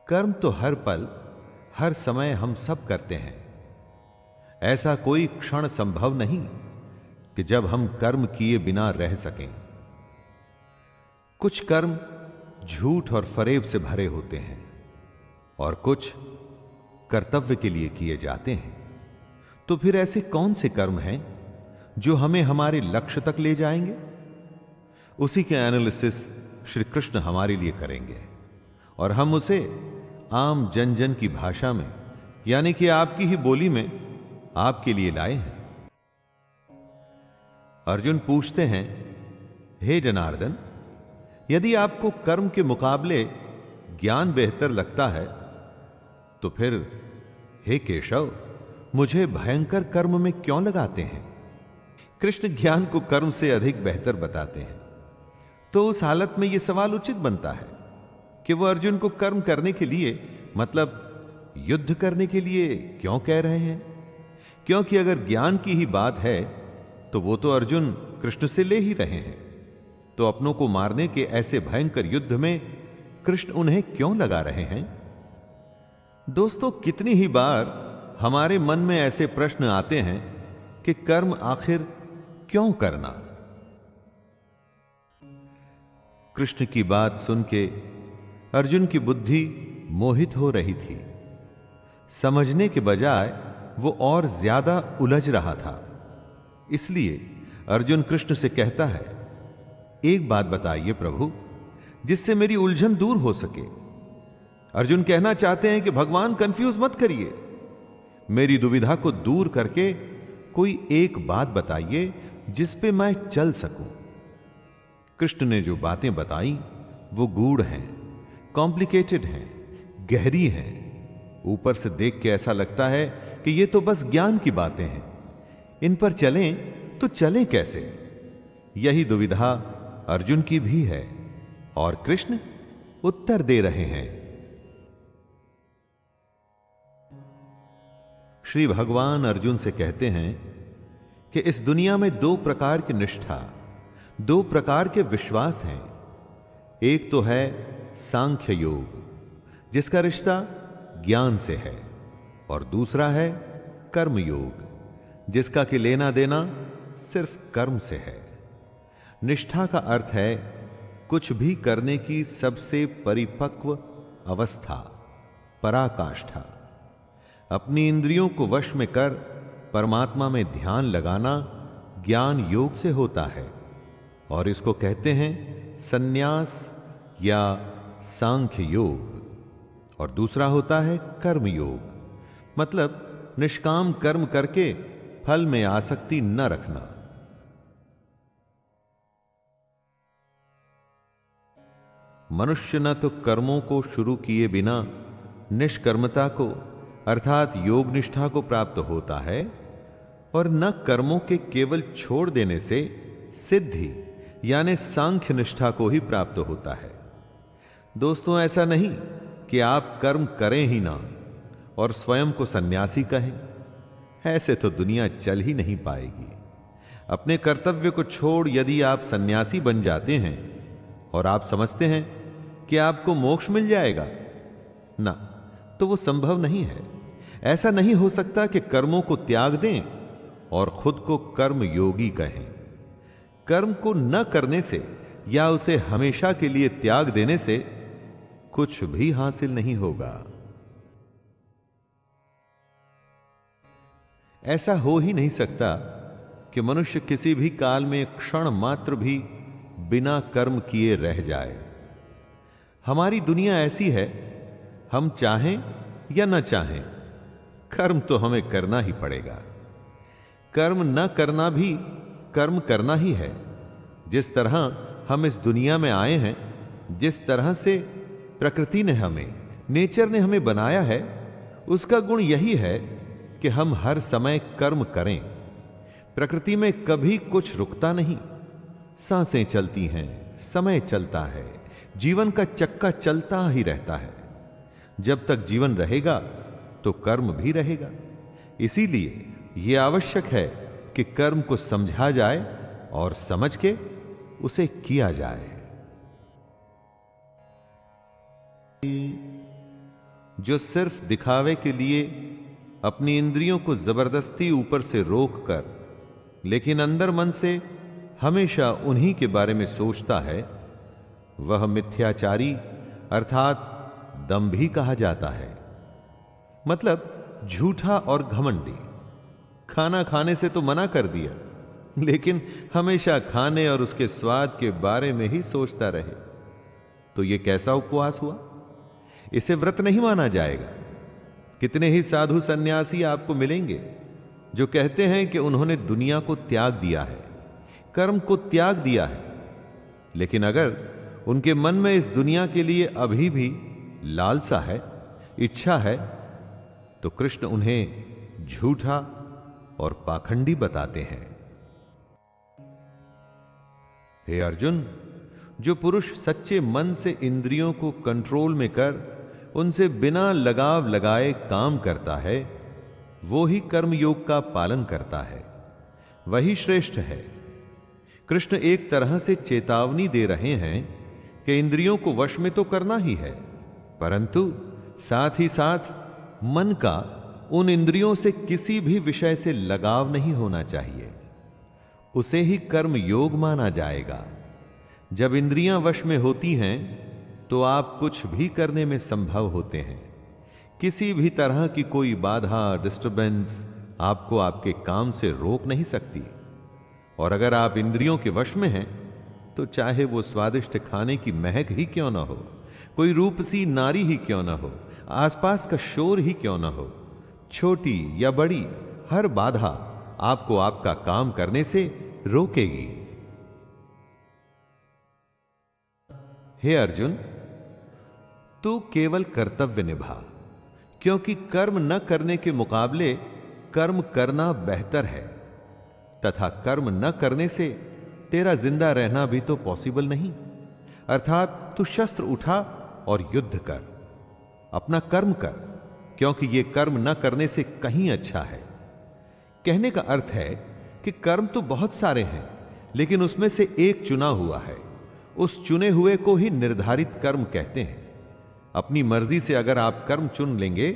कर्म तो हर पल हर समय हम सब करते हैं। ऐसा कोई क्षण संभव नहीं कि जब हम कर्म किए बिना रह सकें। कुछ कर्म झूठ और फरेब से भरे होते हैं और कुछ कर्तव्य के लिए किए जाते हैं। तो फिर ऐसे कौन से कर्म हैं जो हमें हमारे लक्ष्य तक ले जाएंगे? उसी के एनालिसिस श्री कृष्ण हमारे लिए करेंगे और हम उसे आम जन जन की भाषा में, यानी कि आपकी ही बोली में आपके लिए लाए हैं। अर्जुन पूछते हैं, हे जनार्दन, यदि आपको कर्म के मुकाबले ज्ञान बेहतर लगता है तो फिर हे केशव, मुझे भयंकर कर्म में क्यों लगाते हैं? कृष्ण ज्ञान को कर्म से अधिक बेहतर बताते हैं। तो उस हालत में यह सवाल उचित बनता है कि वह अर्जुन को कर्म करने के लिए, मतलब युद्ध करने के लिए क्यों कह रहे हैं? क्योंकि अगर ज्ञान की ही बात है तो वो तो अर्जुन कृष्ण से ले ही रहे हैं। तो अपनों को मारने के ऐसे भयंकर युद्ध में कृष्ण उन्हें क्यों लगा रहे हैं? दोस्तों, कितनी ही बार हमारे मन में ऐसे प्रश्न आते हैं कि कर्म आखिर क्यों करना? कृष्ण की बात सुन के अर्जुन की बुद्धि मोहित हो रही थी। समझने के बजाय वो और ज्यादा उलझ रहा था। इसलिए अर्जुन कृष्ण से कहता है, एक बात बताइए प्रभु, जिससे मेरी उलझन दूर हो सके। अर्जुन कहना चाहते हैं कि भगवान कंफ्यूज मत करिए, मेरी दुविधा को दूर करके कोई एक बात बताइए जिस पे मैं चल सकूं। कृष्ण ने जो बातें बताई वो गूढ़ हैं, कॉम्प्लिकेटेड हैं, गहरी हैं। ऊपर से देख के ऐसा लगता है कि ये तो बस ज्ञान की बातें हैं, इन पर चलें तो चलें कैसे? यही दुविधा अर्जुन की भी है और कृष्ण उत्तर दे रहे हैं। श्री भगवान अर्जुन से कहते हैं कि इस दुनिया में दो प्रकार की निष्ठा, दो प्रकार के विश्वास हैं। एक तो है सांख्य योग, जिसका रिश्ता ज्ञान से है, और दूसरा है कर्म योग, जिसका कि लेना देना सिर्फ कर्म से है। निष्ठा का अर्थ है कुछ भी करने की सबसे परिपक्व अवस्था, पराकाष्ठा। अपनी इंद्रियों को वश में कर परमात्मा में ध्यान लगाना ज्ञान योग से होता है और इसको कहते हैं संन्यास या सांख्य योग। और दूसरा होता है कर्म योग, मतलब निष्काम कर्म करके फल में आसक्ति न रखना। मनुष्य न तो कर्मों को शुरू किए बिना निष्कर्मता को अर्थात योग निष्ठा को प्राप्त होता है और न कर्मों के केवल छोड़ देने से सिद्धि यानी सांख्य निष्ठा को ही प्राप्त होता है। दोस्तों, ऐसा नहीं कि आप कर्म करें ही ना और स्वयं को सन्यासी कहें। ऐसे तो दुनिया चल ही नहीं पाएगी। अपने कर्तव्य को छोड़ यदि आप सन्यासी बन जाते हैं और आप समझते हैं कि आपको मोक्ष मिल जाएगा, ना, तो वो संभव नहीं है। ऐसा नहीं हो सकता कि कर्मों को त्याग दें और खुद को कर्म योगी कहें। कर्म को न करने से या उसे हमेशा के लिए त्याग देने से कुछ भी हासिल नहीं होगा। ऐसा हो ही नहीं सकता कि मनुष्य किसी भी काल में क्षण मात्र भी बिना कर्म किए रह जाए। हमारी दुनिया ऐसी है, हम चाहें या न चाहें, कर्म तो हमें करना ही पड़ेगा। कर्म न करना भी कर्म करना ही है। जिस तरह हम इस दुनिया में आए हैं, जिस तरह से प्रकृति ने हमें, नेचर ने हमें बनाया है, उसका गुण यही है कि हम हर समय कर्म करें। प्रकृति में कभी कुछ रुकता नहीं, सांसें चलती हैं, समय चलता है, जीवन का चक्का चलता ही रहता है। जब तक जीवन रहेगा तो कर्म भी रहेगा। इसीलिए यह आवश्यक है कि कर्म को समझा जाए और समझ के उसे किया जाए। जो सिर्फ दिखावे के लिए अपनी इंद्रियों को जबरदस्ती ऊपर से रोक कर, लेकिन अंदर मन से हमेशा उन्हीं के बारे में सोचता है, वह मिथ्याचारी अर्थात दंभी कहा जाता है। मतलब झूठा और घमंडी। खाना खाने से तो मना कर दिया, लेकिन हमेशा खाने और उसके स्वाद के बारे में ही सोचता रहे, तो यह कैसा उपवास हुआ? इसे व्रत नहीं माना जाएगा। कितने ही साधु सन्यासी आपको मिलेंगे जो कहते हैं कि उन्होंने दुनिया को त्याग दिया है, कर्म को त्याग दिया है, लेकिन अगर उनके मन में इस दुनिया के लिए अभी भी लालसा है, इच्छा है, तो कृष्ण उन्हें झूठा और पाखंडी बताते हैं। हे अर्जुन, जो पुरुष सच्चे मन से इंद्रियों को कंट्रोल में कर उनसे बिना लगाव लगाए काम करता है, वो ही कर्मयोग का पालन करता है, वही श्रेष्ठ है। कृष्ण एक तरह से चेतावनी दे रहे हैं कि इंद्रियों को वश में तो करना ही है, परंतु साथ ही साथ मन का उन इंद्रियों से किसी भी विषय से लगाव नहीं होना चाहिए। उसे ही कर्म योग माना जाएगा। जब इंद्रियां वश में होती हैं तो आप कुछ भी करने में संभव होते हैं। किसी भी तरह की कोई बाधा, डिस्टरबेंस आपको आपके काम से रोक नहीं सकती। और अगर आप इंद्रियों के वश में हैं तो चाहे वो स्वादिष्ट खाने की महक ही क्यों ना हो, कोई रूपसी नारी ही क्यों ना हो, आसपास का शोर ही क्यों ना हो, छोटी या बड़ी हर बाधा आपको आपका काम करने से रोकेगी। हे अर्जुन, तू केवल कर्तव्य निभा, क्योंकि कर्म न करने के मुकाबले कर्म करना बेहतर है, तथा कर्म न करने से तेरा जिंदा रहना भी तो पॉसिबल नहीं। अर्थात तू शस्त्र उठा और युद्ध कर, अपना कर्म कर, क्योंकि यह कर्म न करने से कहीं अच्छा है। कहने का अर्थ है कि कर्म तो बहुत सारे हैं, लेकिन उसमें से एक चुना हुआ है। उस चुने हुए को ही निर्धारित कर्म कहते हैं। अपनी मर्जी से अगर आप कर्म चुन लेंगे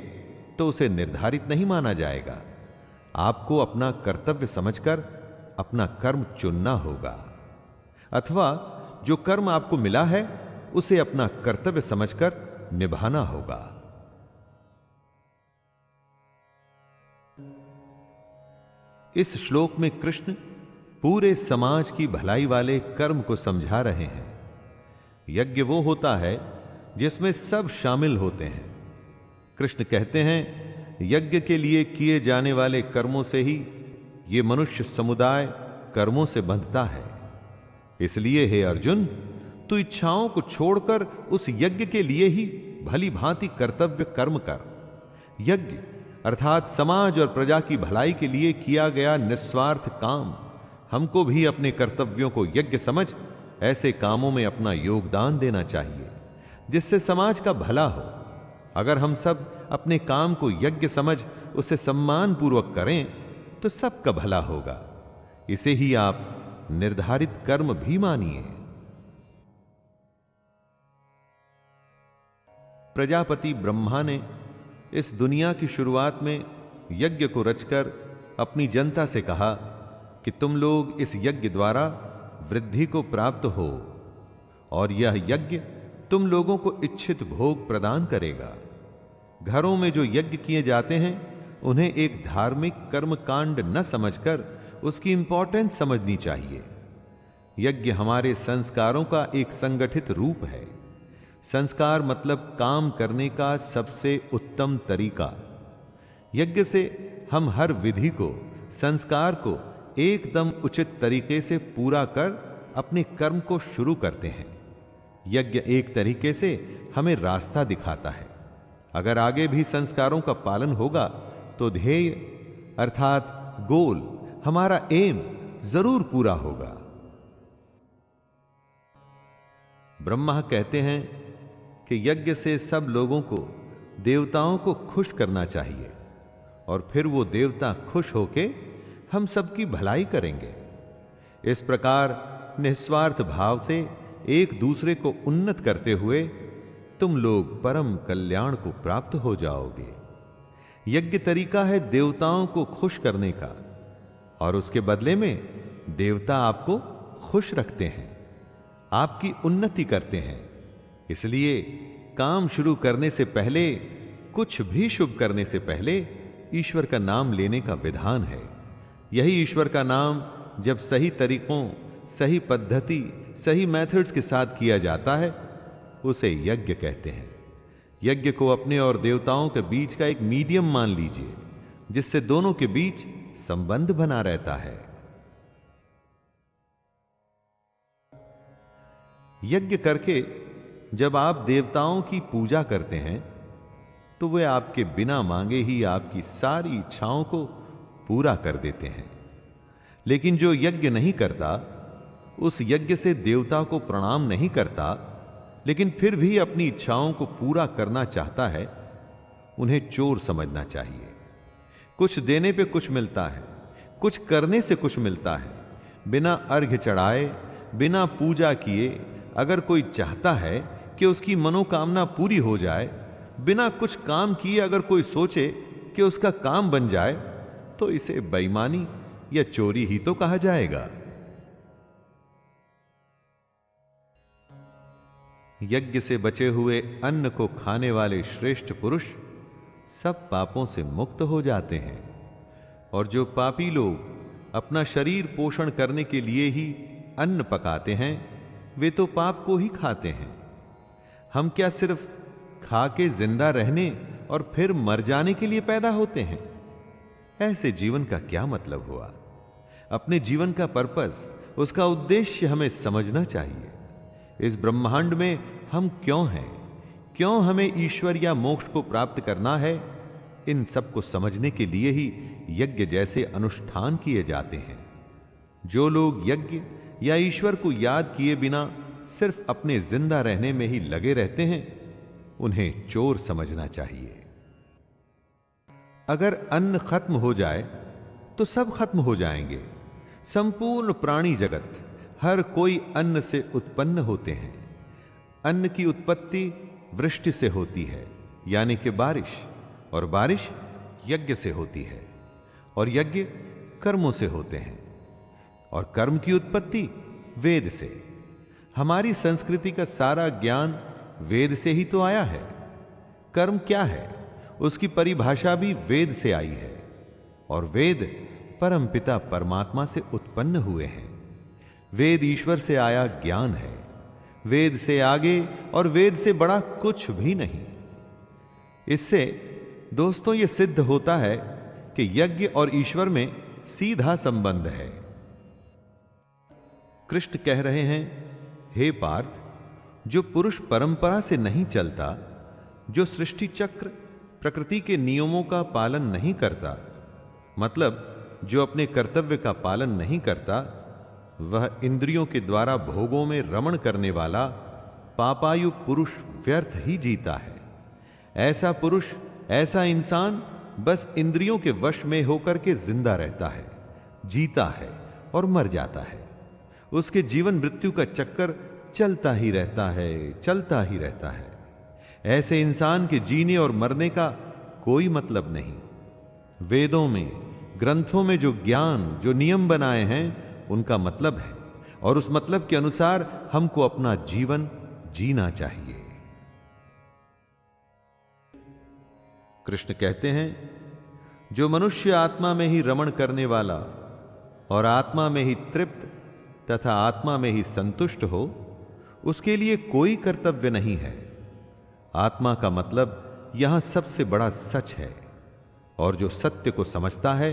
तो उसे निर्धारित नहीं माना जाएगा। आपको अपना कर्तव्य समझकर अपना कर्म चुनना होगा, अथवा जो कर्म आपको मिला है उसे अपना कर्तव्य समझकर निभाना होगा। इस श्लोक में कृष्ण पूरे समाज की भलाई वाले कर्म को समझा रहे हैं। यज्ञ वो होता है जिसमें सब शामिल होते हैं। कृष्ण कहते हैं, यज्ञ के लिए किए जाने वाले कर्मों से ही ये मनुष्य समुदाय कर्मों से बंधता है। इसलिए हे अर्जुन, तू इच्छाओं को छोड़कर उस यज्ञ के लिए ही भली भांति कर्तव्य कर्म कर। यज्ञ अर्थात समाज और प्रजा की भलाई के लिए किया गया निस्वार्थ काम। हमको भी अपने कर्तव्यों को यज्ञ समझ ऐसे कामों में अपना योगदान देना चाहिए जिससे समाज का भला हो। अगर हम सब अपने काम को यज्ञ समझ उसे सम्मान पूर्वक करें तो सबका भला होगा। इसे ही आप निर्धारित कर्म भी मानिए। प्रजापति ब्रह्मा ने इस दुनिया की शुरुआत में यज्ञ को रचकर अपनी जनता से कहा कि तुम लोग इस यज्ञ द्वारा वृद्धि को प्राप्त हो, और यह यज्ञ तुम लोगों को इच्छित भोग प्रदान करेगा। घरों में जो यज्ञ किए जाते हैं उन्हें एक धार्मिक कर्मकांड न समझकर उसकी इंपॉर्टेंस समझनी चाहिए। यज्ञ हमारे संस्कारों का एक संगठित रूप है। संस्कार मतलब काम करने का सबसे उत्तम तरीका। यज्ञ से हम हर विधि को, संस्कार को एकदम उचित तरीके से पूरा कर अपने कर्म को शुरू करते हैं। यज्ञ एक तरीके से हमें रास्ता दिखाता है। अगर आगे भी संस्कारों का पालन होगा तो ध्येय अर्थात गोल, हमारा एम जरूर पूरा होगा। ब्रह्मा कहते हैं कि यज्ञ से सब लोगों को, देवताओं को खुश करना चाहिए, और फिर वो देवता खुश होके हम सबकी भलाई करेंगे। इस प्रकार निस्वार्थ भाव से एक दूसरे को उन्नत करते हुए तुम लोग परम कल्याण को प्राप्त हो जाओगे। यज्ञ तरीका है देवताओं को खुश करने का, और उसके बदले में देवता आपको खुश रखते हैं, आपकी उन्नति करते हैं। इसलिए काम शुरू करने से पहले, कुछ भी शुभ करने से पहले ईश्वर का नाम लेने का विधान है। यही ईश्वर का नाम जब सही तरीकों, सही पद्धति, सही मेथड्स के साथ किया जाता है, उसे यज्ञ कहते हैं। यज्ञ को अपने और देवताओं के बीच का एक मीडियम मान लीजिए, जिससे दोनों के बीच संबंध बना रहता है। यज्ञ करके जब आप देवताओं की पूजा करते हैं, तो वे आपके बिना मांगे ही आपकी सारी इच्छाओं को पूरा कर देते हैं। लेकिन जो यज्ञ नहीं करता, उस यज्ञ से देवता को प्रणाम नहीं करता, लेकिन फिर भी अपनी इच्छाओं को पूरा करना चाहता है, उन्हें चोर समझना चाहिए। कुछ देने पे कुछ मिलता है, कुछ करने से कुछ मिलता है। बिना अर्घ्य चढ़ाए, बिना पूजा किए अगर कोई चाहता है कि उसकी मनोकामना पूरी हो जाए, बिना कुछ काम किए अगर कोई सोचे कि उसका काम बन जाए, तो इसे बेईमानी या चोरी ही तो कहा जाएगा। यज्ञ से बचे हुए अन्न को खाने वाले श्रेष्ठ पुरुष सब पापों से मुक्त हो जाते हैं, और जो पापी लोग अपना शरीर पोषण करने के लिए ही अन्न पकाते हैं, वे तो पाप को ही खाते हैं। हम क्या सिर्फ खा के जिंदा रहने और फिर मर जाने के लिए पैदा होते हैं? ऐसे जीवन का क्या मतलब हुआ? अपने जीवन का पर्पस, उसका उद्देश्य हमें समझना चाहिए। इस ब्रह्मांड में हम क्यों हैं, क्यों हमें ईश्वर या मोक्ष को प्राप्त करना है, इन सब को समझने के लिए ही यज्ञ जैसे अनुष्ठान किए जाते हैं। जो लोग यज्ञ या ईश्वर को याद किए बिना सिर्फ अपने जिंदा रहने में ही लगे रहते हैं, उन्हें चोर समझना चाहिए। अगर अन्न खत्म हो जाए तो सब खत्म हो जाएंगे। संपूर्ण प्राणी जगत, हर कोई अन्न से उत्पन्न होते हैं। अन्न की उत्पत्ति वृष्टि से होती है, यानी कि बारिश, और बारिश यज्ञ से होती है, और यज्ञ कर्मों से होते हैं, और कर्म की उत्पत्ति वेद से। हमारी संस्कृति का सारा ज्ञान वेद से ही तो आया है। कर्म क्या है, उसकी परिभाषा भी वेद से आई है, और वेद परमपिता परमात्मा से उत्पन्न हुए हैं। वेद ईश्वर से आया ज्ञान है। वेद से आगे और वेद से बड़ा कुछ भी नहीं। इससे दोस्तों ये सिद्ध होता है कि यज्ञ और ईश्वर में सीधा संबंध है। कृष्ण कह रहे हैं, हे पार्थ, जो पुरुष परंपरा से नहीं चलता, जो सृष्टि चक्र प्रकृति के नियमों का पालन नहीं करता, मतलब जो अपने कर्तव्य का पालन नहीं करता, वह इंद्रियों के द्वारा भोगों में रमण करने वाला पापायु पुरुष व्यर्थ ही जीता है। ऐसा पुरुष, ऐसा इंसान बस इंद्रियों के वश में होकर के जिंदा रहता है, जीता है और मर जाता है। उसके जीवन मृत्यु का चक्कर चलता ही रहता है, चलता ही रहता है। ऐसे इंसान के जीने और मरने का कोई मतलब नहीं। वेदों में, ग्रंथों में जो ज्ञान, जो नियम बनाए हैं, उनका मतलब है, और उस मतलब के अनुसार हमको अपना जीवन जीना चाहिए। कृष्ण कहते हैं, जो मनुष्य आत्मा में ही रमण करने वाला और आत्मा में ही तृप्त तथा आत्मा में ही संतुष्ट हो, उसके लिए कोई कर्तव्य नहीं है। आत्मा का मतलब यहां सबसे बड़ा सच है, और जो सत्य को समझता है,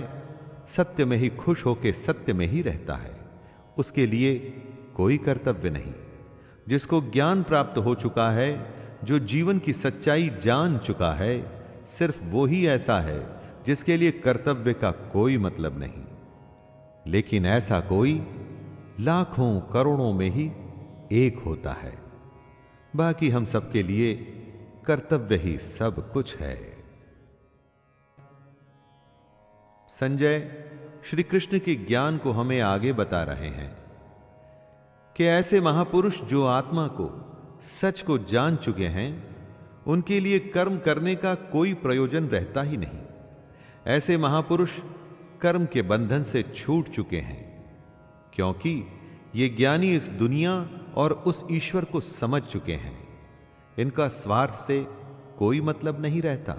सत्य में ही खुश होकर सत्य में ही रहता है, उसके लिए कोई कर्तव्य नहीं। जिसको ज्ञान प्राप्त हो चुका है, जो जीवन की सच्चाई जान चुका है, सिर्फ वो ही ऐसा है जिसके लिए कर्तव्य का कोई मतलब नहीं। लेकिन ऐसा कोई लाखों करोड़ों में ही एक होता है। बाकी हम सबके लिए कर्तव्य ही सब कुछ है। संजय श्री कृष्ण के ज्ञान को हमें आगे बता रहे हैं कि ऐसे महापुरुष जो आत्मा को, सच को जान चुके हैं, उनके लिए कर्म करने का कोई प्रयोजन रहता ही नहीं। ऐसे महापुरुष कर्म के बंधन से छूट चुके हैं, क्योंकि ये ज्ञानी इस दुनिया और उस ईश्वर को समझ चुके हैं। इनका स्वार्थ से कोई मतलब नहीं रहता।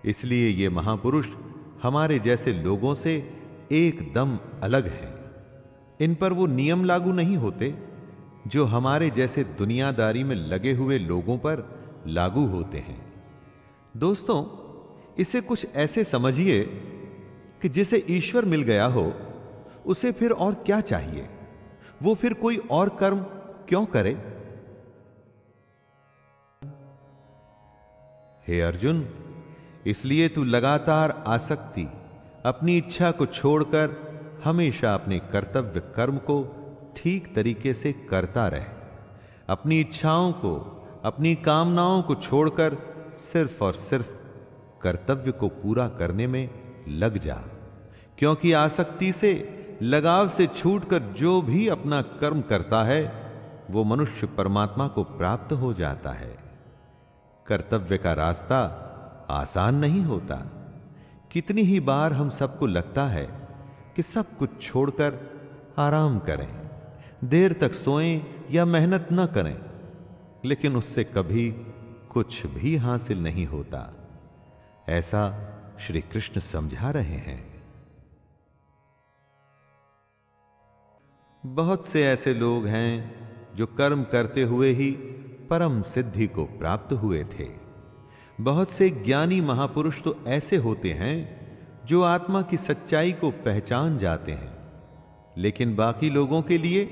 इसलिए ये महापुरुष हमारे जैसे लोगों से एकदम अलग हैं। इन पर वो नियम लागू नहीं होते जो हमारे जैसे दुनियादारी में लगे हुए लोगों पर लागू होते हैं। दोस्तों, इसे कुछ ऐसे समझिए कि जिसे ईश्वर मिल गया हो उसे फिर और क्या चाहिए? वो फिर कोई और कर्म क्यों करे? हे अर्जुन, इसलिए तू लगातार आसक्ति, अपनी इच्छा को छोड़कर हमेशा अपने कर्तव्य कर्म को ठीक तरीके से करता रहे। अपनी इच्छाओं को, अपनी कामनाओं को छोड़कर सिर्फ और सिर्फ कर्तव्य को पूरा करने में लग जा, क्योंकि आसक्ति से, लगाव से छूटकर जो भी अपना कर्म करता है वो मनुष्य परमात्मा को प्राप्त हो जाता है। कर्तव्य का रास्ता आसान नहीं होता। कितनी ही बार हम सबको लगता है कि सब कुछ छोड़कर आराम करें, देर तक सोएं या मेहनत न करें, लेकिन उससे कभी कुछ भी हासिल नहीं होता। ऐसा श्री कृष्ण समझा रहे हैं। बहुत से ऐसे लोग हैं जो कर्म करते हुए ही परम सिद्धि को प्राप्त हुए थे। बहुत से ज्ञानी महापुरुष तो ऐसे होते हैं जो आत्मा की सच्चाई को पहचान जाते हैं, लेकिन बाकी लोगों के लिए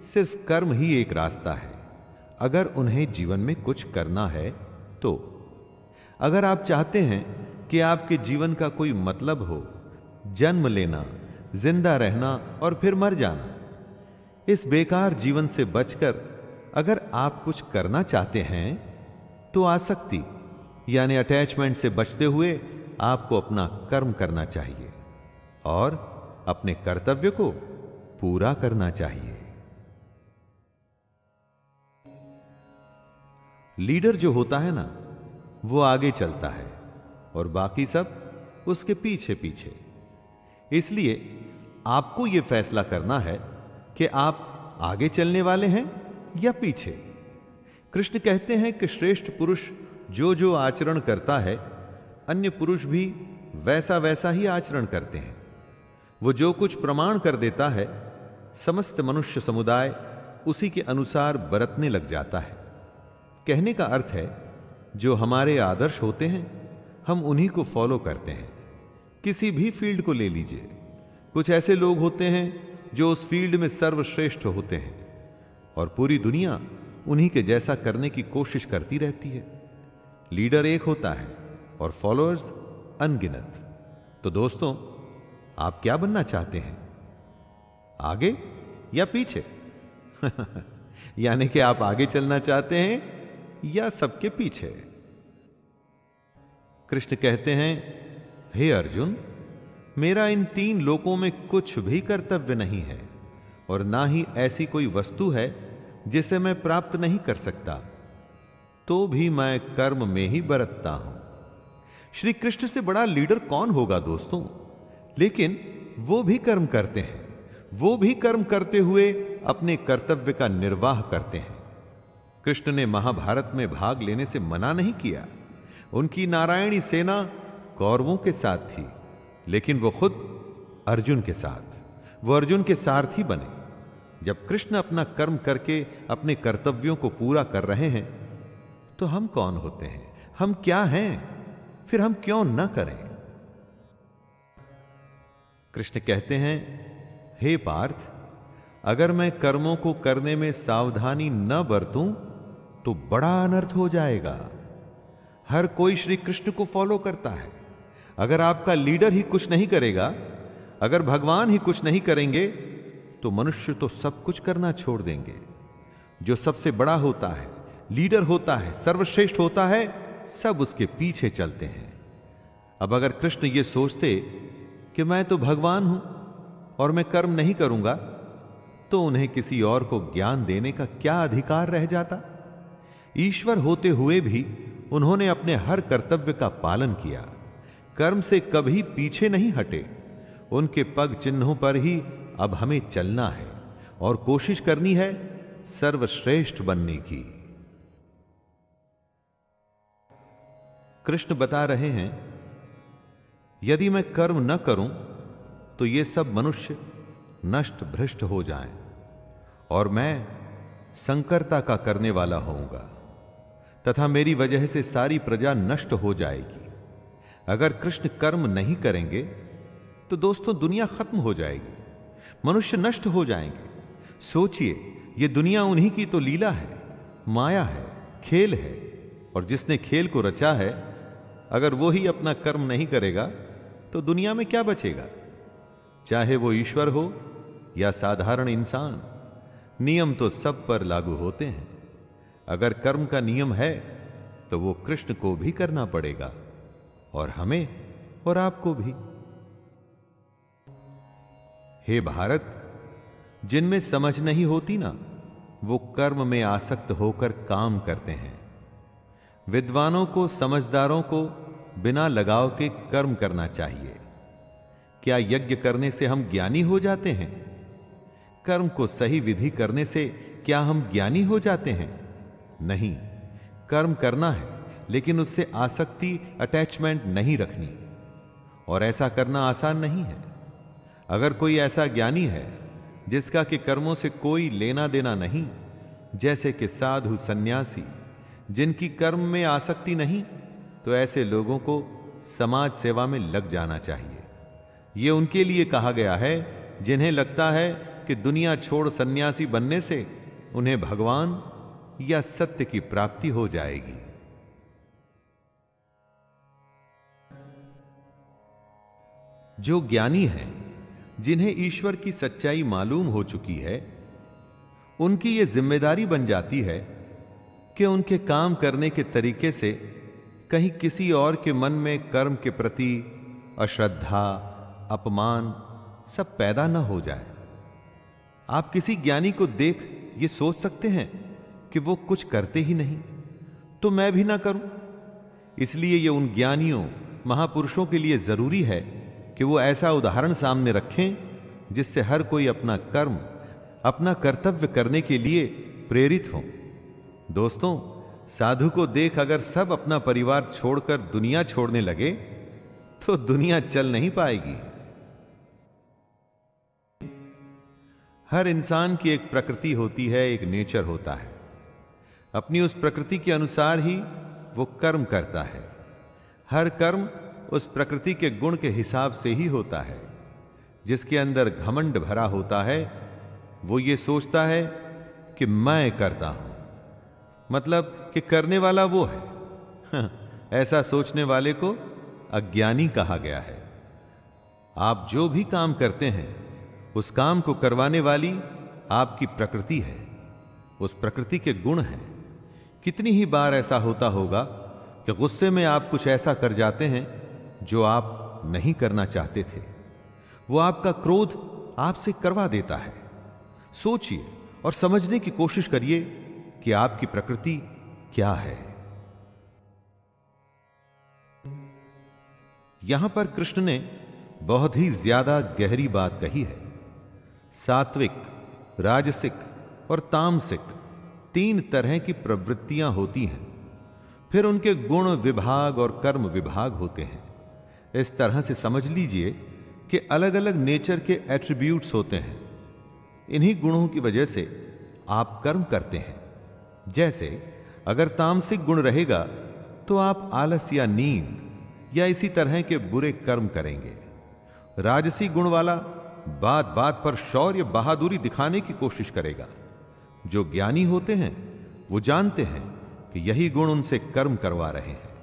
सिर्फ कर्म ही एक रास्ता है अगर उन्हें जीवन में कुछ करना है तो। अगर आप चाहते हैं कि आपके जीवन का कोई मतलब हो, जन्म लेना, जिंदा रहना और फिर मर जाना, इस बेकार जीवन से बचकर अगर आप कुछ करना चाहते हैं तो आसक्ति यानी अटैचमेंट से बचते हुए आपको अपना कर्म करना चाहिए और अपने कर्तव्य को पूरा करना चाहिए। लीडर जो होता है ना, वो आगे चलता है और बाकी सब उसके पीछे पीछे। इसलिए आपको यह फैसला करना है कि आप आगे चलने वाले हैं या पीछे। कृष्ण कहते हैं कि श्रेष्ठ पुरुष जो जो आचरण करता है, अन्य पुरुष भी वैसा वैसा ही आचरण करते हैं। वो जो कुछ प्रमाण कर देता है, समस्त मनुष्य समुदाय उसी के अनुसार बरतने लग जाता है। कहने का अर्थ है, जो हमारे आदर्श होते हैं हम उन्हीं को फॉलो करते हैं। किसी भी फील्ड को ले लीजिए, कुछ ऐसे लोग होते हैं जो उस फील्ड में सर्वश्रेष्ठ होते हैं और पूरी दुनिया उन्हीं के जैसा करने की कोशिश करती रहती है। लीडर एक होता है और फॉलोअर्स अनगिनत। तो दोस्तों, आप क्या बनना चाहते हैं, आगे या पीछे? यानी कि आप आगे चलना चाहते हैं या सबके पीछे? कृष्ण कहते हैं, हे अर्जुन, मेरा इन तीन लोकों में कुछ भी कर्तव्य नहीं है और ना ही ऐसी कोई वस्तु है जिसे मैं प्राप्त नहीं कर सकता, तो भी मैं कर्म में ही बरतता हूं। श्री कृष्ण से बड़ा लीडर कौन होगा दोस्तों? लेकिन वो भी कर्म करते हैं, वो भी कर्म करते हुए अपने कर्तव्य का निर्वाह करते हैं। कृष्ण ने महाभारत में भाग लेने से मना नहीं किया। उनकी नारायणी सेना कौरवों के साथ थी, लेकिन वो खुद अर्जुन के साथ, वो अर्जुन के सारथी बने। जब कृष्ण अपना कर्म करके अपने कर्तव्यों को पूरा कर रहे हैं, तो हम कौन होते हैं, हम क्या हैं, फिर हम क्यों न करें? कृष्ण कहते हैं, हे पार्थ, अगर मैं कर्मों को करने में सावधानी न बरतूं तो बड़ा अनर्थ हो जाएगा। हर कोई श्री कृष्ण को फॉलो करता है। अगर आपका लीडर ही कुछ नहीं करेगा, अगर भगवान ही कुछ नहीं करेंगे, तो मनुष्य तो सब कुछ करना छोड़ देंगे। जो सबसे बड़ा होता है, लीडर होता है, सर्वश्रेष्ठ होता है, सब उसके पीछे चलते हैं। अब अगर कृष्ण ये सोचते कि मैं तो भगवान हूं और मैं कर्म नहीं करूंगा, तो उन्हें किसी और को ज्ञान देने का क्या अधिकार रह जाता? ईश्वर होते हुए भी उन्होंने अपने हर कर्तव्य का पालन किया, कर्म से कभी पीछे नहीं हटे। उनके पग चिन्हों पर ही अब हमें चलना है और कोशिश करनी है सर्वश्रेष्ठ बनने की। कृष्ण बता रहे हैं, यदि मैं कर्म न करूं तो ये सब मनुष्य नष्ट भ्रष्ट हो जाएं और मैं संकरता का करने वाला होऊंगा तथा मेरी वजह से सारी प्रजा नष्ट हो जाएगी। अगर कृष्ण कर्म नहीं करेंगे तो दोस्तों दुनिया खत्म हो जाएगी, मनुष्य नष्ट हो जाएंगे। सोचिए, ये दुनिया उन्हीं की तो लीला है, माया है, खेल है, और जिसने खेल को रचा है अगर वो ही अपना कर्म नहीं करेगा तो दुनिया में क्या बचेगा? चाहे वो ईश्वर हो या साधारण इंसान, नियम तो सब पर लागू होते हैं। अगर कर्म का नियम है तो वो कृष्ण को भी करना पड़ेगा और हमें और आपको भी। हे भारत, जिनमें समझ नहीं होती ना, वो कर्म में आसक्त होकर काम करते हैं। विद्वानों को, समझदारों को बिना लगाव के कर्म करना चाहिए। क्या यज्ञ करने से हम ज्ञानी हो जाते हैं? कर्म को सही विधि करने से क्या हम ज्ञानी हो जाते हैं? नहीं, कर्म करना है लेकिन उससे आसक्ति, अटैचमेंट नहीं रखनी, और ऐसा करना आसान नहीं है। अगर कोई ऐसा ज्ञानी है जिसका कि कर्मों से कोई लेना देना नहीं, जैसे कि साधु, सन्यासी, जिनकी कर्म में आसक्ति नहीं, तो ऐसे लोगों को समाज सेवा में लग जाना चाहिए। यह उनके लिए कहा गया है जिन्हें लगता है कि दुनिया छोड़ सन्यासी बनने से उन्हें भगवान या सत्य की प्राप्ति हो जाएगी। जो ज्ञानी हैं, जिन्हें ईश्वर की सच्चाई मालूम हो चुकी है, उनकी यह जिम्मेदारी बन जाती है कि उनके काम करने के तरीके से कहीं किसी और के मन में कर्म के प्रति अश्रद्धा, अपमान सब पैदा न हो जाए। आप किसी ज्ञानी को देख ये सोच सकते हैं कि वो कुछ करते ही नहीं, तो मैं भी ना करूं। इसलिए ये उन ज्ञानियों, महापुरुषों के लिए जरूरी है कि वो ऐसा उदाहरण सामने रखें जिससे हर कोई अपना कर्म, अपना कर्तव्य करने के लिए प्रेरित हो। दोस्तों, साधु को देख अगर सब अपना परिवार छोड़कर दुनिया छोड़ने लगे तो दुनिया चल नहीं पाएगी। हर इंसान की एक प्रकृति होती है, एक नेचर होता है। अपनी उस प्रकृति के अनुसार ही वो कर्म करता है। हर कर्म उस प्रकृति के गुण के हिसाब से ही होता है। जिसके अंदर घमंड भरा होता है वो ये सोचता है कि मैं करता हूं, मतलब कि करने वाला वो है। ऐसा सोचने वाले को अज्ञानी कहा गया है। आप जो भी काम करते हैं उस काम को करवाने वाली आपकी प्रकृति है, उस प्रकृति के गुण हैं। कितनी ही बार ऐसा होता होगा कि गुस्से में आप कुछ ऐसा कर जाते हैं जो आप नहीं करना चाहते थे। वो आपका क्रोध आपसे करवा देता है। सोचिए और समझने की कोशिश करिए कि आपकी प्रकृति क्या है। यहां पर कृष्ण ने बहुत ही ज्यादा गहरी बात कही है। सात्विक, राजसिक और तामसिक 3 तरह की प्रवृत्तियां होती हैं। फिर उनके गुण विभाग और कर्म विभाग होते हैं। इस तरह से समझ लीजिए कि अलग अलग नेचर के एट्रीब्यूट्स होते हैं। इन्हीं गुणों की वजह से आप कर्म करते हैं। जैसे अगर तामसिक गुण रहेगा तो आप आलस या नींद या इसी तरह के बुरे कर्म करेंगे। राजसी गुण वाला बात बात पर शौर्य, बहादुरी दिखाने की कोशिश करेगा। जो ज्ञानी होते हैं वो जानते हैं कि यही गुण उनसे कर्म करवा रहे हैं,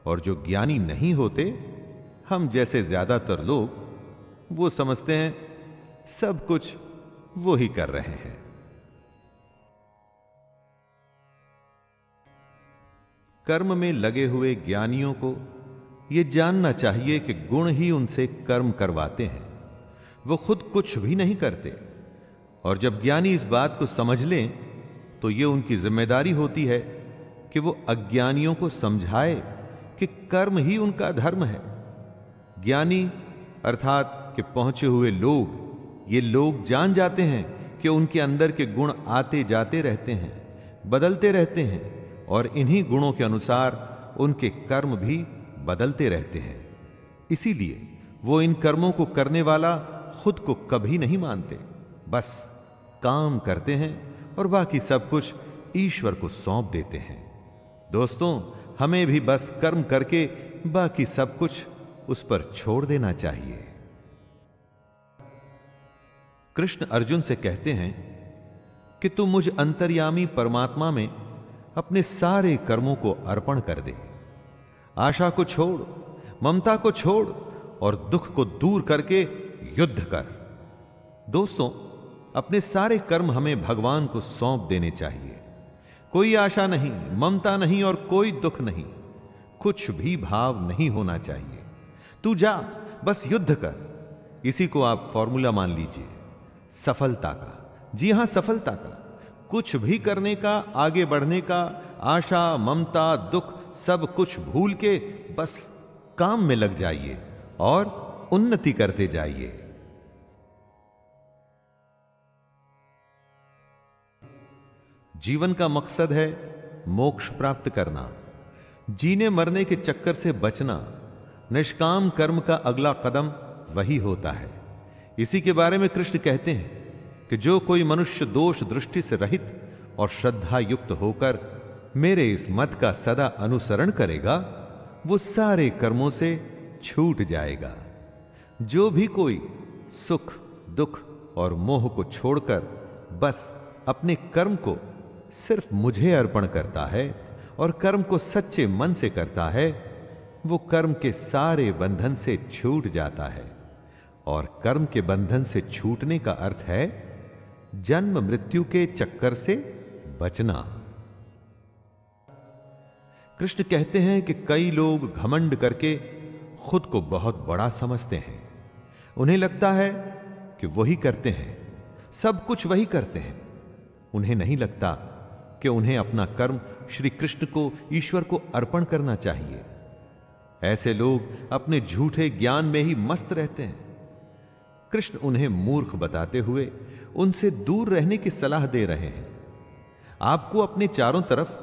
और जो ज्ञानी नहीं होते, हम जैसे ज्यादातर लोग, वो समझते हैं सब कुछ वो ही कर रहे हैं। कर्म में लगे हुए ज्ञानियों को यह जानना चाहिए कि गुण ही उनसे कर्म करवाते हैं, वो खुद कुछ भी नहीं करते। और जब ज्ञानी इस बात को समझ लें तो यह उनकी जिम्मेदारी होती है कि वो अज्ञानियों को समझाए कि कर्म ही उनका धर्म है। ज्ञानी अर्थात कि पहुंचे हुए लोग, ये लोग जान जाते हैं कि उनके अंदर के गुण आते जाते रहते हैं, बदलते रहते हैं, और इन्हीं गुणों के अनुसार उनके कर्म भी बदलते रहते हैं। इसीलिए वो इन कर्मों को करने वाला खुद को कभी नहीं मानते, बस काम करते हैं और बाकी सब कुछ ईश्वर को सौंप देते हैं। दोस्तों, हमें भी बस कर्म करके बाकी सब कुछ उस पर छोड़ देना चाहिए। कृष्ण अर्जुन से कहते हैं कि तू मुझ अंतर्यामी परमात्मा में अपने सारे कर्मों को अर्पण कर दे। आशा को छोड़, ममता को छोड़ और दुख को दूर करके युद्ध कर। दोस्तों, अपने सारे कर्म हमें भगवान को सौंप देने चाहिए। कोई आशा नहीं, ममता नहीं और कोई दुख नहीं, कुछ भी भाव नहीं होना चाहिए। तू जा, बस युद्ध कर। इसी को आप फॉर्मूला मान लीजिए सफलता का। जी हां, सफलता का। कुछ भी करने का, आगे बढ़ने का, आशा, ममता, दुख सब कुछ भूल के बस काम में लग जाइए और उन्नति करते जाइए। जीवन का मकसद है मोक्ष प्राप्त करना, जीने मरने के चक्कर से बचना। निष्काम कर्म का अगला कदम वही होता है। इसी के बारे में कृष्ण कहते हैं कि जो कोई मनुष्य दोष दृष्टि से रहित और श्रद्धा युक्त होकर मेरे इस मत का सदा अनुसरण करेगा, वो सारे कर्मों से छूट जाएगा। जो भी कोई सुख, दुख और मोह को छोड़कर बस अपने कर्म को सिर्फ मुझे अर्पण करता है और कर्म को सच्चे मन से करता है, वो कर्म के सारे बंधन से छूट जाता है। और कर्म के बंधन से छूटने का अर्थ है जन्म मृत्यु के चक्कर से बचना। कृष्ण कहते हैं कि कई लोग घमंड करके खुद को बहुत बड़ा समझते हैं। उन्हें लगता है कि वही करते हैं, सब कुछ वही करते हैं। उन्हें नहीं लगता कि उन्हें अपना कर्म श्री कृष्ण को, ईश्वर को अर्पण करना चाहिए। ऐसे लोग अपने झूठे ज्ञान में ही मस्त रहते हैं। कृष्ण उन्हें मूर्ख बताते हुए उनसे दूर रहने की सलाह दे रहे हैं। आपको अपने चारों तरफ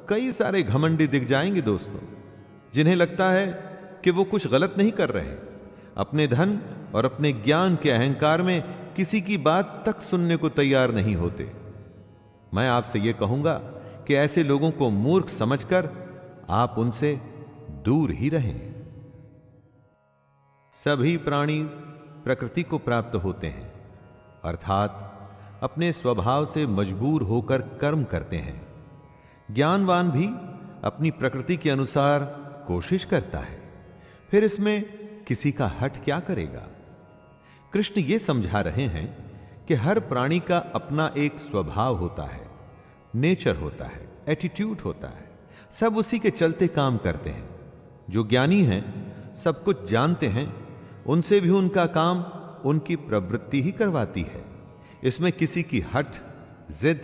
कई सारे घमंडी दिख जाएंगे दोस्तों, जिन्हें लगता है कि वो कुछ गलत नहीं कर रहे। अपने धन और अपने ज्ञान के अहंकार में किसी की बात तक सुनने को तैयार नहीं होते। मैं आपसे यह कहूंगा कि ऐसे लोगों को मूर्ख समझकर आप उनसे दूर ही रहें। सभी प्राणी प्रकृति को प्राप्त होते हैं, अर्थात अपने स्वभाव से मजबूर होकर कर्म करते हैं। ज्ञानवान भी अपनी प्रकृति के अनुसार कोशिश करता है, फिर इसमें किसी का हट क्या करेगा। कृष्ण ये समझा रहे हैं कि हर प्राणी का अपना एक स्वभाव होता है, नेचर होता है, एटीट्यूड होता है। सब उसी के चलते काम करते हैं। जो ज्ञानी हैं, सब कुछ जानते हैं, उनसे भी उनका काम उनकी प्रवृत्ति ही करवाती है। इसमें किसी की हट, जिद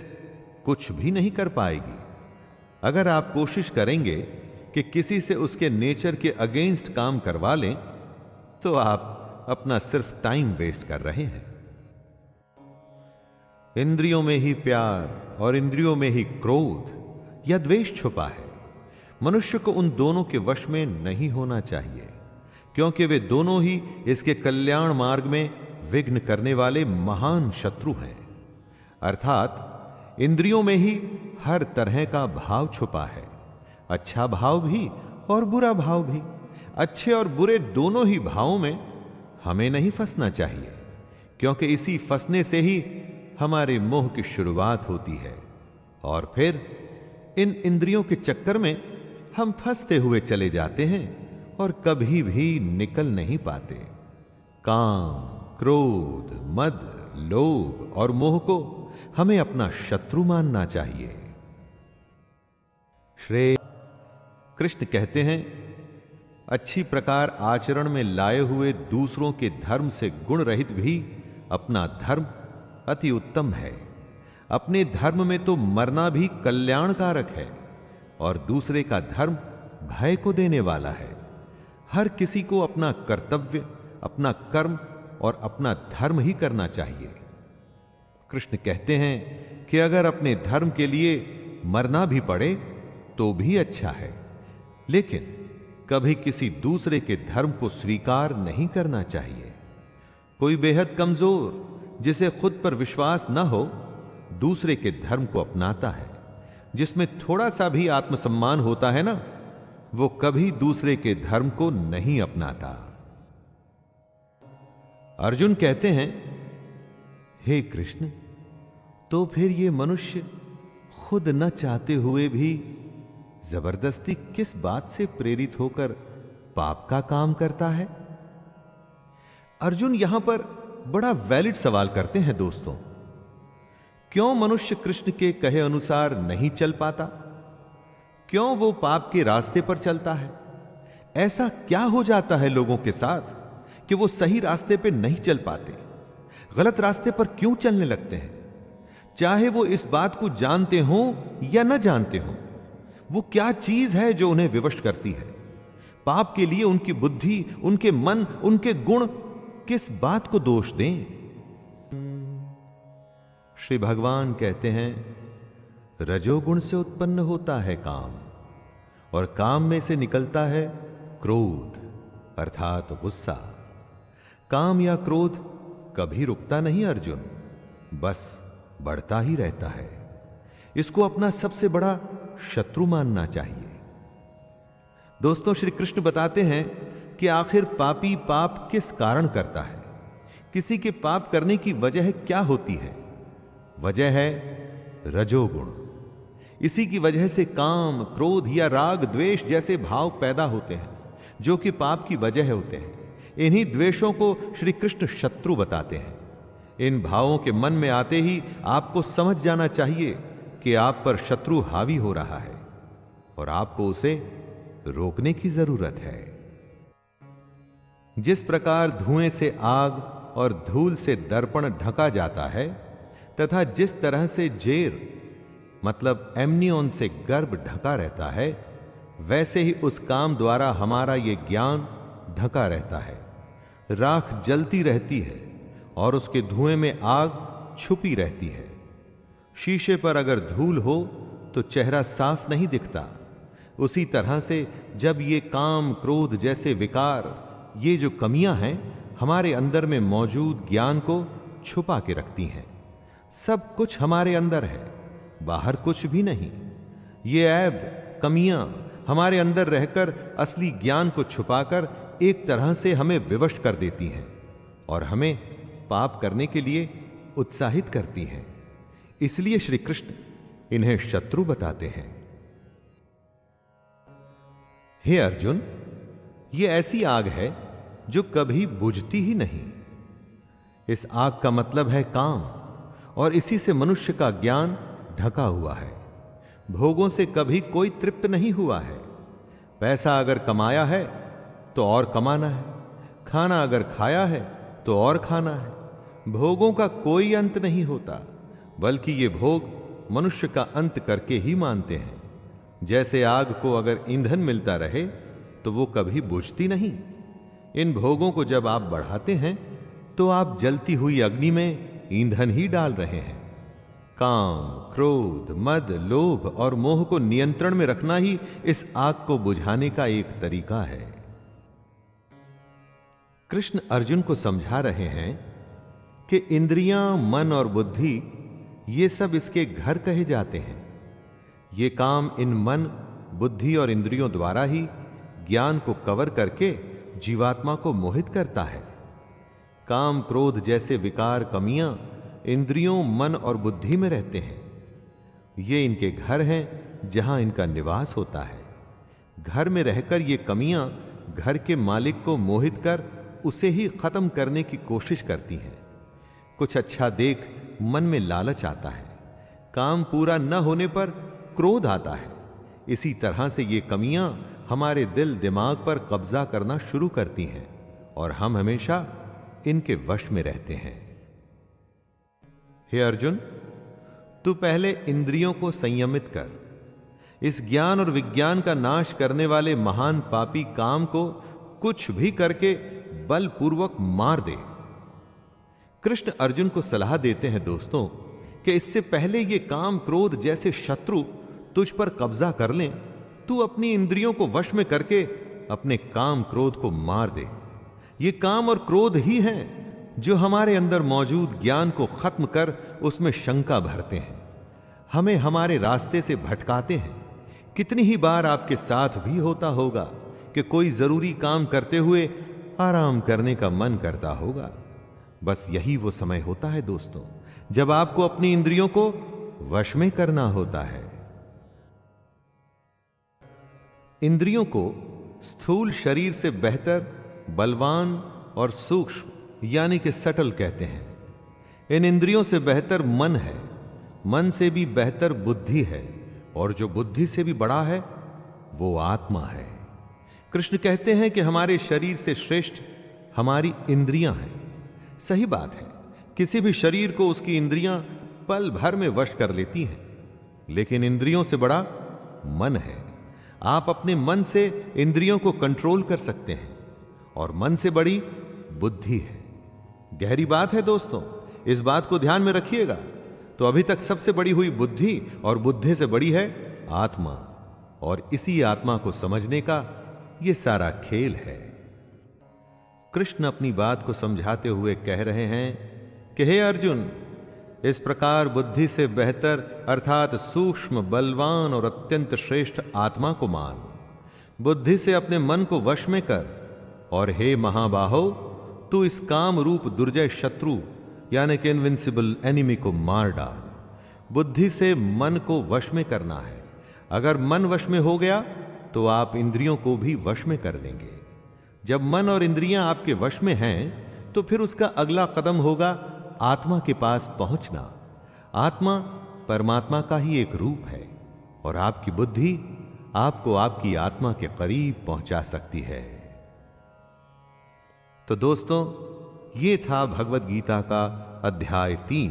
कुछ भी नहीं कर पाएगी। अगर आप कोशिश करेंगे कि किसी से उसके नेचर के अगेंस्ट काम करवा लें, तो आप अपना सिर्फ टाइम वेस्ट कर रहे हैं। इंद्रियों में ही प्यार और इंद्रियों में ही क्रोध या द्वेष छुपा है। मनुष्य को उन दोनों के वश में नहीं होना चाहिए, क्योंकि वे दोनों ही इसके कल्याण मार्ग में विघ्न करने वाले महान शत्रु हैं। अर्थात इंद्रियों में ही हर तरह का भाव छुपा है, अच्छा भाव भी और बुरा भाव भी। अच्छे और बुरे दोनों ही भावों में हमें नहीं फंसना चाहिए, क्योंकि इसी फंसने से ही हमारे मोह की शुरुआत होती है और फिर इन इंद्रियों के चक्कर में हम फंसते हुए चले जाते हैं और कभी भी निकल नहीं पाते। काम, क्रोध, मद, लोभ और मोह को हमें अपना शत्रु मानना चाहिए। श्रेय कृष्ण कहते हैं, अच्छी प्रकार आचरण में लाए हुए दूसरों के धर्म से गुण रहित भी अपना धर्म अति उत्तम है। अपने धर्म में तो मरना भी कल्याणकारक है, और दूसरे का धर्म भय को देने वाला है। हर किसी को अपना कर्तव्य, अपना कर्म और अपना धर्म ही करना चाहिए। कृष्ण कहते हैं कि अगर अपने धर्म के लिए मरना भी पड़े तो भी अच्छा है, लेकिन कभी किसी दूसरे के धर्म को स्वीकार नहीं करना चाहिए। कोई बेहद कमजोर, जिसे खुद पर विश्वास न हो, दूसरे के धर्म को अपनाता है। जिसमें थोड़ा सा भी आत्मसम्मान होता है ना, वो कभी दूसरे के धर्म को नहीं अपनाता। अर्जुन कहते हैं, हे कृष्ण, तो फिर ये मनुष्य खुद न चाहते हुए भी जबरदस्ती किस बात से प्रेरित होकर पाप का काम करता है? अर्जुन यहां पर बड़ा वैलिड सवाल करते हैं दोस्तों। क्यों मनुष्य कृष्ण के कहे अनुसार नहीं चल पाता? क्यों वो पाप के रास्ते पर चलता है? ऐसा क्या हो जाता है लोगों के साथ कि वो सही रास्ते पे नहीं चल पाते, गलत रास्ते पर क्यों चलने लगते हैं? चाहे वो इस बात को जानते हो या न जानते हो, वो क्या चीज है जो उन्हें विवश करती है? पाप के लिए उनकी बुद्धि, उनके मन, उनके गुण किस बात को दोष दें? श्री भगवान कहते हैं, रजोगुण से उत्पन्न होता है काम, और काम में से निकलता है क्रोध अर्थात गुस्सा। काम या क्रोध कभी रुकता नहीं अर्जुन, बस बढ़ता ही रहता है। इसको अपना सबसे बड़ा शत्रु मानना चाहिए। दोस्तों, श्री कृष्ण बताते हैं कि आखिर पापी पाप किस कारण करता है, किसी के पाप करने की वजह क्या होती है? वजह है रजोगुण। इसी की वजह से काम, क्रोध या राग, द्वेष जैसे भाव पैदा होते हैं, जो कि पाप की वजह होते हैं। इन्हीं द्वेषों को श्री कृष्ण शत्रु बताते हैं। इन भावों के मन में आते ही आपको समझ जाना चाहिए कि आप पर शत्रु हावी हो रहा है और आपको उसे रोकने की जरूरत है। जिस प्रकार धुएं से आग और धूल से दर्पण ढका जाता है, तथा जिस तरह से जेर मतलब एमनियन से गर्भ ढका रहता है, वैसे ही उस काम द्वारा हमारा ये ज्ञान ढका रहता है। राख जलती रहती है और उसके धुएं में आग छुपी रहती है। शीशे पर अगर धूल हो तो चेहरा साफ नहीं दिखता। उसी तरह से जब ये काम, क्रोध जैसे विकार, ये जो कमियां हैं, हमारे अंदर में मौजूद ज्ञान को छुपा के रखती हैं। सब कुछ हमारे अंदर है, बाहर कुछ भी नहीं। ये ऐब, कमियां हमारे अंदर रहकर असली ज्ञान को छुपाकर एक तरह से हमें विवश कर देती हैं और हमें पाप करने के लिए उत्साहित करती हैं। इसलिए श्री कृष्ण इन्हें शत्रु बताते हैं। हे अर्जुन, ये ऐसी आग है जो कभी बुझती ही नहीं। इस आग का मतलब है काम, और इसी से मनुष्य का ज्ञान ढका हुआ है। भोगों से कभी कोई तृप्त नहीं हुआ है। पैसा अगर कमाया है तो और कमाना है, खाना अगर खाया है तो और खाना है। भोगों का कोई अंत नहीं होता, बल्कि ये भोग मनुष्य का अंत करके ही मानते हैं। जैसे आग को अगर ईंधन मिलता रहे तो वो कभी बुझती नहीं। इन भोगों को जब आप बढ़ाते हैं तो आप जलती हुई अग्नि में ईंधन ही डाल रहे हैं। काम, क्रोध, मद, लोभ और मोह को नियंत्रण में रखना ही इस आग को बुझाने का एक तरीका है। कृष्ण अर्जुन को समझा रहे हैं कि इंद्रियां, मन और बुद्धि ये सब इसके घर कहे जाते हैं। ये काम इन मन, बुद्धि और इंद्रियों द्वारा ही ज्ञान को कवर करके जीवात्मा को मोहित करता है। काम, क्रोध जैसे विकार, कमियां इंद्रियों, मन और बुद्धि में रहते हैं। ये इनके घर हैं जहां इनका निवास होता है। घर में रहकर ये कमियां घर के मालिक को मोहित कर उसे ही खत्म करने की कोशिश करती हैं। कुछ अच्छा देख मन में लालच आता है। काम पूरा न होने पर क्रोध आता है। इसी तरह से ये कमियां हमारे दिल, दिमाग पर कब्जा करना शुरू करती हैं और हम हमेशा इनके वश में रहते हैं। हे अर्जुन, तू पहले इंद्रियों को संयमित कर। इस ज्ञान और विज्ञान का नाश करने वाले महान पापी काम को कुछ भी करके बलपूर्वक मार दे। कृष्ण अर्जुन को सलाह देते हैं दोस्तों कि इससे पहले ये काम क्रोध जैसे शत्रु तुझ पर कब्जा कर लें, तू अपनी इंद्रियों को वश में करके अपने काम क्रोध को मार दे। ये काम और क्रोध ही हैं जो हमारे अंदर मौजूद ज्ञान को खत्म कर उसमें शंका भरते हैं, हमें हमारे रास्ते से भटकाते हैं। कितनी ही बार आपके साथ भी होता होगा कि कोई जरूरी काम करते हुए आराम करने का मन करता होगा। बस यही वो समय होता है दोस्तों जब आपको अपनी इंद्रियों को वश में करना होता है। इंद्रियों को स्थूल शरीर से बेहतर बलवान और सूक्ष्म यानी कि सटल कहते हैं। इन इंद्रियों से बेहतर मन है, मन से भी बेहतर बुद्धि है, और जो बुद्धि से भी बड़ा है वो आत्मा है। कृष्ण कहते हैं कि हमारे शरीर से श्रेष्ठ हमारी इंद्रियां हैं। सही बात है, किसी भी शरीर को उसकी इंद्रियां पल भर में वश कर लेती हैं, लेकिन इंद्रियों से बड़ा मन है। आप अपने मन से इंद्रियों को कंट्रोल कर सकते हैं, और मन से बड़ी बुद्धि है। गहरी बात है दोस्तों, इस बात को ध्यान में रखिएगा। तो अभी तक सबसे बड़ी हुई बुद्धि, और बुद्धि से बड़ी है आत्मा, और इसी आत्मा को समझने का यह सारा खेल है। कृष्ण अपनी बात को समझाते हुए कह रहे हैं कि हे अर्जुन, इस प्रकार बुद्धि से बेहतर अर्थात सूक्ष्म, बलवान और अत्यंत श्रेष्ठ आत्मा को मान। बुद्धि से अपने मन को वश में कर, और हे महाबाहो, तू इस काम रूप दुर्जय शत्रु यानी कि इनविंसिबल एनिमी को मार डाल। बुद्धि से मन को वश में करना है। अगर मन वश में हो गया तो आप इंद्रियों को भी वश में कर देंगे। जब मन और इंद्रियां आपके वश में हैं तो फिर उसका अगला कदम होगा आत्मा के पास पहुंचना। आत्मा परमात्मा का ही एक रूप है, और आपकी बुद्धि आपको आपकी आत्मा के करीब पहुंचा सकती है। तो दोस्तों, ये था भगवत गीता का अध्याय 3।